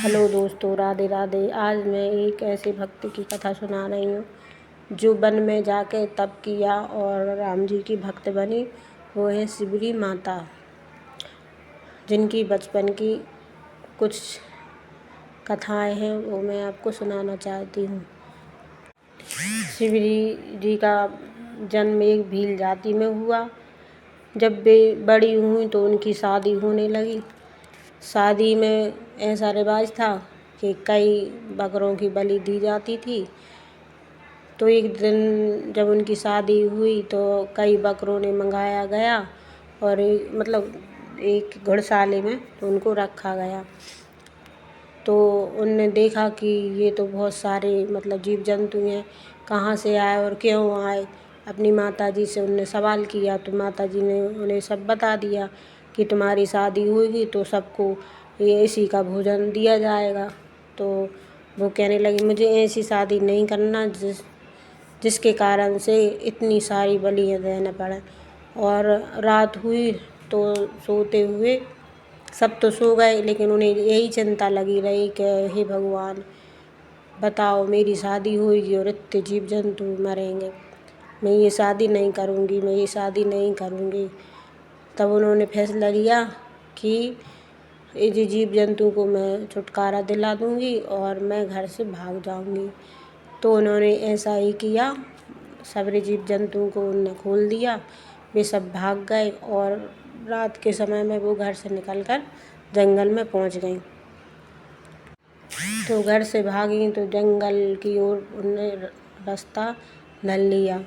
Hello दोस्तों, राधे राधे। आज मैं एक ऐसे भक्त की कथा सुना रही हूँ जो वन में जाके तप किया और राम जी की भक्त बनी। वो है शिवरी माता, जिनकी बचपन की कुछ कथाएं हैं वो मैं आपको सुनाना चाहती हूँ। शिवरी जी का जन्म एक भील जाति में हुआ। जब वे बड़ी हुई तो उनकी शादी होने लगी। शादी में ऐसा रिवाज था कि कई बकरों की बलि दी जाती थी। तो एक दिन जब उनकी शादी हुई तो कई बकरों ने मंगाया गया और एक घुड़शाले में तो उनको रखा गया। तो उनने देखा कि ये तो बहुत सारे जीव जंतु हैं, कहाँ से आए और क्यों आए। अपनी माता जी से उनने सवाल किया तो माता जी ने उन्हें सब बता दिया कि तुम्हारी शादी होगी तो सबको ये इसी का भोजन दिया जाएगा। तो वो कहने लगी मुझे ऐसी शादी नहीं करना जिसके कारण से इतनी सारी बलियाँ देना पड़े। और रात हुई तो सोते हुए सब तो सो गए, लेकिन उन्हें यही चिंता लगी रही कि हे भगवान बताओ, मेरी शादी होगी और इतने जीव जंतु मरेंगे, मैं ये शादी नहीं करूँगी, मैं ये शादी नहीं करूँगी। तब उन्होंने फैसला लिया कि ये जीव जंतु को मैं छुटकारा दिला दूँगी और मैं घर से भाग जाऊँगी। तो उन्होंने ऐसा ही किया, सारे जीव जंतुओं को उन्होंने खोल दिया, वे सब भाग गए और रात के समय में वो घर से निकलकर जंगल में पहुंच गई। तो घर से भागी तो जंगल की ओर उन्होंने रास्ता ढल लिया।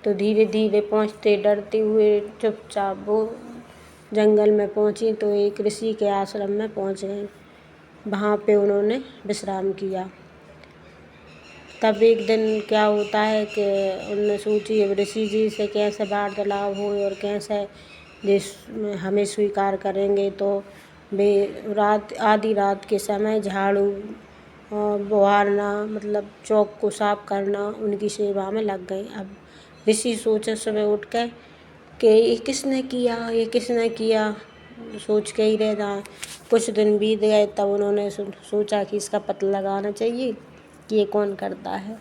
तो धीरे धीरे पहुंचते, डरते हुए चुपचाप वो जंगल में पहुंची तो एक ऋषि के आश्रम में पहुंच गई। वहाँ पे उन्होंने विश्राम किया। तब एक दिन क्या होता है कि उन्होंने सोची अब ऋषि जी से कैसे वार्तालाप हो और कैसे हमें स्वीकार करेंगे। तो वे आधी रात के समय झाड़ू बुहारना चौक को साफ करना उनकी सेवा में लग गई। अब ऋषि सोचे सुबह उठ के कि ये किसने किया, सोच के ही रह जाए। कुछ दिन बीत गए, तब उन्होंने सोचा कि इसका पता लगाना चाहिए कि ये कौन करता है।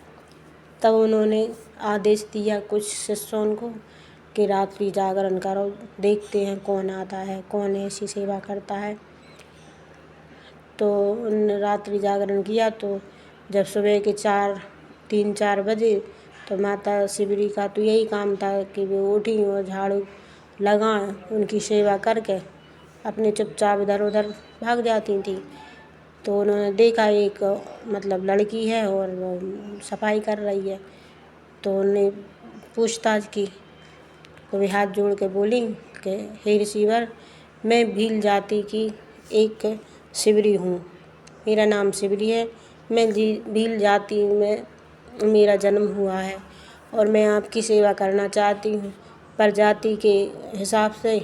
तब उन्होंने आदेश दिया कुछ शिष्यों को कि रात्रि जागरण करो, देखते हैं कौन आता है, कौन ऐसी सेवा करता है। तो उन्होंने रात्रि जागरण किया। तो जब सुबह के 3-4 बजे तो माता शिवरी का तो यही काम था कि वे उठी और झाड़ू लगाएं, उनकी सेवा करके अपने चुपचाप इधर उधर भाग जाती थी। तो उन्होंने देखा एक लड़की है और वो सफाई कर रही है। तो उन्हें पूछताछ की तो वे हाथ जोड़ के बोली कि हे ऋषिवर, मैं भील जाति की एक शिवरी हूँ, मेरा नाम शिवरी है। मैं भील जाति में मेरा जन्म हुआ है और मैं आपकी सेवा करना चाहती हूँ, पर जाति के हिसाब से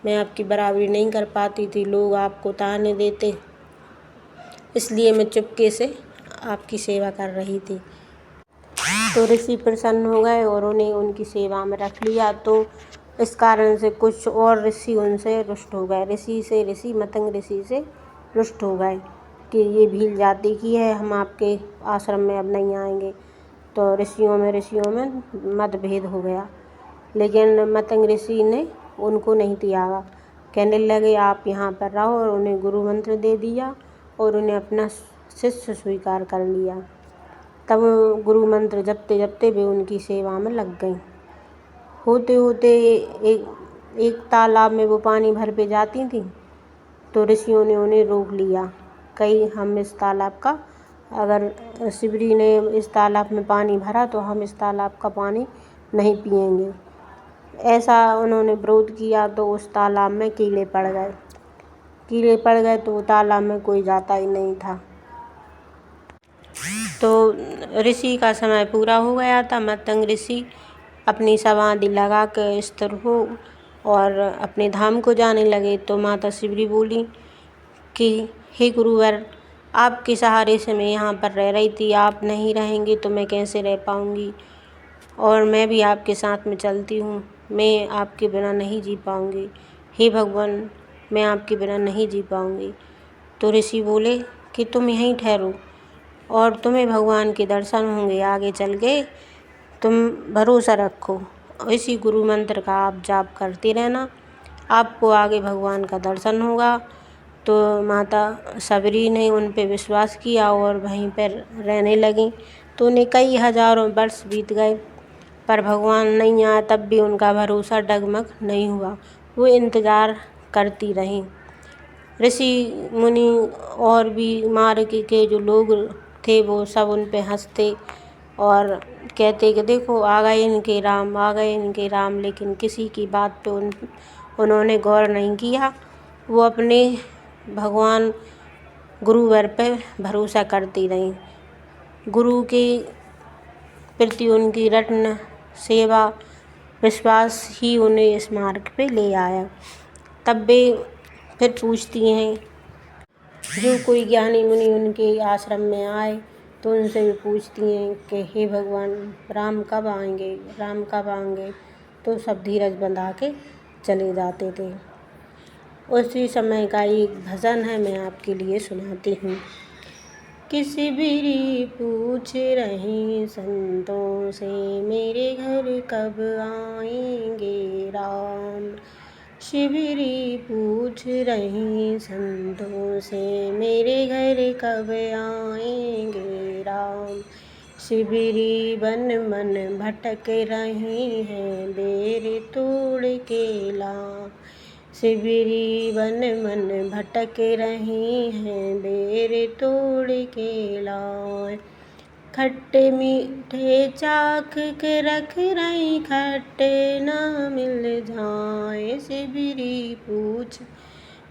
मैं आपकी बराबरी नहीं कर पाती थी, लोग आपको ताने देते, इसलिए मैं चुपके से आपकी सेवा कर रही थी। तो ऋषि प्रसन्न हो गए और उन्हें उनकी सेवा में रख लिया। तो इस कारण से कुछ और ऋषि उनसे रुष्ट हो गए। मतंग ऋषि से रुष्ट हो गए कि ये भील जाति की है, हम आपके आश्रम में अब नहीं आएंगे। तो ऋषियों में मतभेद हो गया, लेकिन मतंग ऋषि ने उनको नहीं त्यागा। कहने लगे आप यहाँ पर रहो, और उन्हें गुरु मंत्र दे दिया और उन्हें अपना शिष्य स्वीकार कर लिया। तब गुरु मंत्र जपते जपते वे उनकी सेवा में लग गई। होते होते एक तालाब में वो पानी भर पे जाती थी। तो ऋषियों ने उन्हें रोक लिया, कहीं हम इस तालाब का, अगर शिवरी ने इस तालाब में पानी भरा तो हम इस तालाब का पानी नहीं पिएंगे। ऐसा उन्होंने विरोध किया तो उस तालाब में कीड़े पड़ गए तो तालाब में कोई जाता ही नहीं था। तो ऋषि का समय पूरा हो गया था। मतंग ऋषि अपनी समाधि लगा कर स्थिर हो और अपने धाम को जाने लगे। तो माता शिवरी बोली कि हे गुरुवर, आपके सहारे से मैं यहाँ पर रह रही थी, आप नहीं रहेंगे तो मैं कैसे रह पाऊँगी, और मैं भी आपके साथ में चलती हूँ, मैं आपके बिना नहीं जी पाऊँगी। हे भगवान, मैं आपके बिना नहीं जी पाऊँगी। तो ऋषि बोले कि तुम यहीं ठहरो और तुम्हें भगवान के दर्शन होंगे आगे चल के, तुम भरोसा रखो। इसी गुरु मंत्र का आप जाप करते रहना, आपको आगे भगवान का दर्शन होगा। तो माता सबरी ने उन पे विश्वास किया और वहीं पर रहने लगीं। तो उन्हें कई हज़ारों वर्ष बीत गए पर भगवान नहीं आया, तब भी उनका भरोसा डगमग नहीं हुआ। वो इंतज़ार करती रहीं। ऋषि मुनि और भी मार्ग के जो लोग थे वो सब उन पे हंसते और कहते कि देखो आ गए इनके राम, आ गए इनके राम। लेकिन किसी की बात पे उन्होंने गौर नहीं किया। वो अपने भगवान गुरुवर पे भरोसा करती रहीं। गुरु के प्रति उनकी रत्न सेवा विश्वास ही उन्हें इस मार्ग पे ले आया। तब वे फिर पूछती हैं, जो कोई ज्ञानी मुनि उनके आश्रम में आए तो उनसे भी पूछती हैं कि हे भगवान राम कब आएंगे, राम कब आएंगे। तो सब धीरज बंधा के चले जाते थे। उसी समय का एक भजन है, मैं आपके लिए सुनाती हूँ। कि शिबिरी पूछ रही संतों से मेरे घर कब आएंगे राम। शिबिरी पूछ रही संतों से मेरे घर कब आएंगे राम। शिबिरी बन मन भटक रही हैं बेर तोड़ के लाम। शिबिरी बन मन भटक रही हैं बेर तोड़ के लाए। खट्टे मीठे चाख के रख रही खट्टे ना मिल जाए। शिबिरी पूछ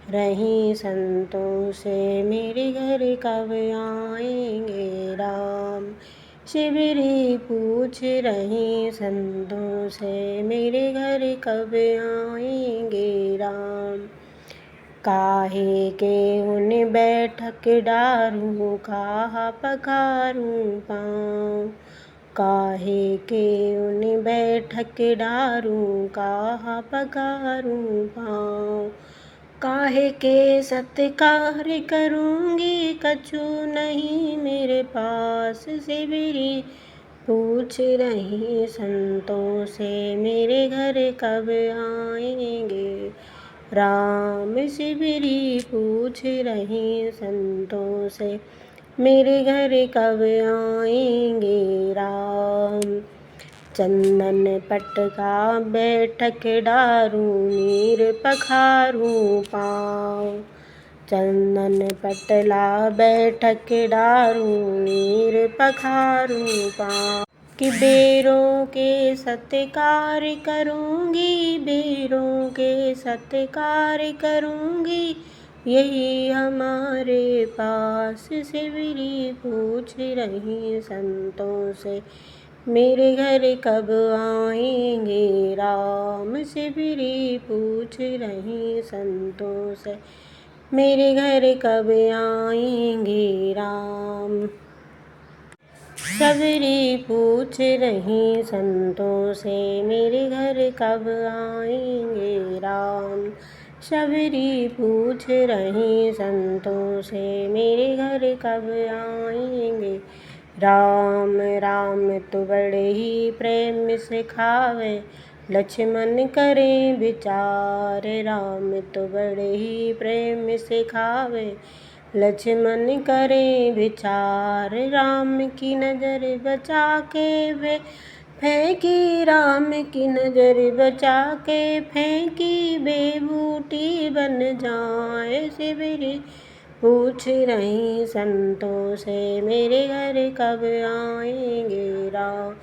रही संतों से मेरे घर कब आएंगे राम। शिबिरी पूछ रही संतों से मेरे घर कब आएंगे राम। काहे के उन बैठक डारूं कहा पखारूं पाँव। काहे के उन बैठक डारूं कहा पखारूं पाँव। काहे के सत्कार करूँगी कछु नहीं मेरे पास। शिबिरी पूछ रही संतों से मेरे घर कब आएंगे राम। शिबिरी पूछ रही संतों से मेरे घर कब आएंगे राम। चंदन पट का बैठक डारूं नीर पखारूं पाँव। चंदन पटला बैठक डारूं नीर पखारूं पाँव। कि बेरों के सत्कार करूँगी, बेरों के सत्कार करूँगी यही हमारे पास। शिबिरी पूछ रही संतों से मेरे घर कब आएंगे राम। शिबिरी पूछ रही संतों से मेरे घर कब आएंगे राम। शिबिरी पूछ रही संतों से मेरे घर कब आएंगे राम। शिबिरी पूछ रही संतों से मेरे घर कब आएंगे राम। राम तो बड़े ही प्रेम सिखावे लक्ष्मण करें विचार। राम तो बड़े ही प्रेम सिखावे लक्ष्मण करें विचार। राम की नज़र बचा के वे फेंकी, राम की नज़र बचा के फेंकी बेबूटी बन जाए। शिबिरी पूछ रही संतों से मेरे घर कब आएंगे राम।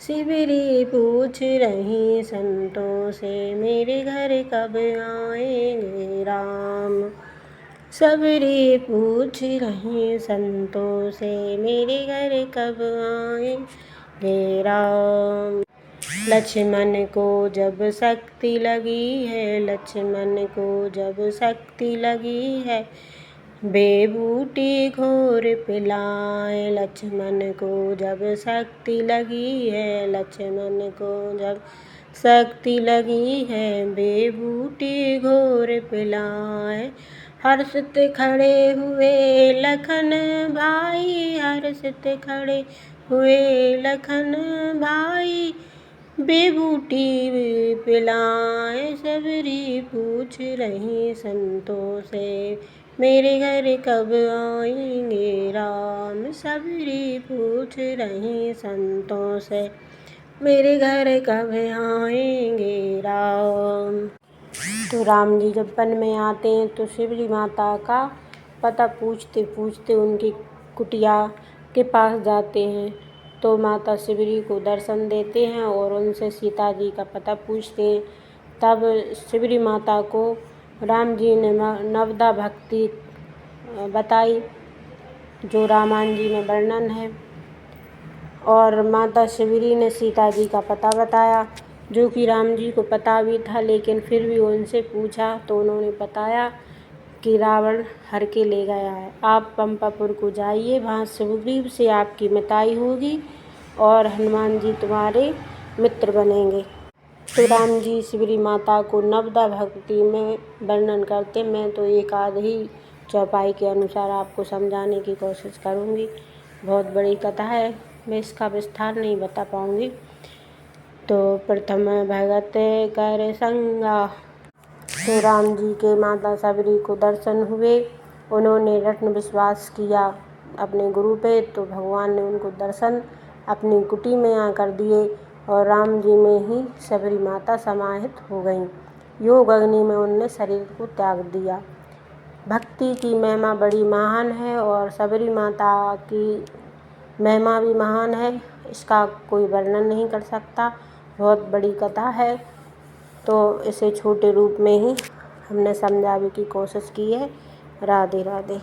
शिबिरी पूछ रही संतों से मेरे घर कब आएंगे राम। शिबिरी पूछ रही संतों से मेरे घर कब आएंगे राम। लक्ष्मण को जब शक्ति लगी है, लक्ष्मण को जब शक्ति लगी है बेबूटी घोर पिलाए। लक्ष्मण को जब शक्ति लगी है, लक्ष्मण को जब शक्ति लगी है बेबूटी घोर पिलाए। हर्षित खड़े हुए लखन भाई, हर्षित खड़े हुए लखन भाई। बेबूटी पिलाए सबरी पूछ रही संतों से, मेरे घर कब आएंगे राम। सबरी पूछ रही संतों से, मेरे घर कब आएंगे राम। तो राम जी जब वन में आते हैं तो शिवरी माता का पता पूछते पूछते उनकी कुटिया के पास जाते हैं। तो माता शिवरी को दर्शन देते हैं और उनसे सीता जी का पता पूछते हैं। तब शिवरी माता को राम जी ने नवदा भक्ति बताई, जो रामायण जी में वर्णन है। और माता शिवरी ने सीता जी का पता बताया, जो कि राम जी को पता भी था, लेकिन फिर भी उनसे पूछा तो उन्होंने बताया कि रावण हर के ले गया है। आप पंपापुर को जाइए, वहाँ सुग्रीव से आपकी मिताई होगी और हनुमान जी तुम्हारे मित्र बनेंगे। तो राम जी शिवरी माता को नवदा भक्ति में वर्णन करते। मैं तो एक आध ही चौपाई के अनुसार आपको समझाने की कोशिश करूँगी। बहुत बड़ी कथा है, मैं इसका विस्तार नहीं बता पाऊँगी। तो प्रथम भगत कर संगा। तो राम जी के माता सबरी को दर्शन हुए, उन्होंने दृढ़ विश्वास किया अपने गुरु पे, तो भगवान ने उनको दर्शन अपनी कुटी में आकर दिए और राम जी में ही सबरी माता समाहित हो गईं। योग अग्नि में उनने शरीर को त्याग दिया। भक्ति की महिमा बड़ी महान है और सबरी माता की महिमा भी महान है, इसका कोई वर्णन नहीं कर सकता। बहुत बड़ी कथा है, तो इसे छोटे रूप में ही हमने समझाने की कोशिश की है। राधे राधे।